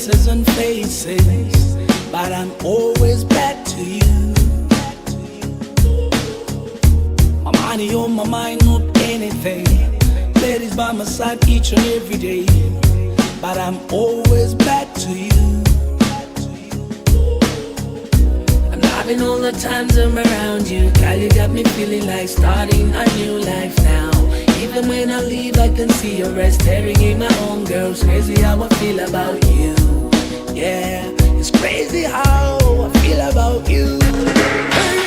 faces and faces, but I'm always back to you. My money on my mind, not anything. Ladies by my side each and every day, but I'm always back to you. I'm loving all the times I'm around you. Girl, you got me feeling like starting a new life now. Even when I leave, I can see your eyes staring in my own. Girl, it's crazy how I feel about you. Yeah, it's crazy how I feel about you. Hey.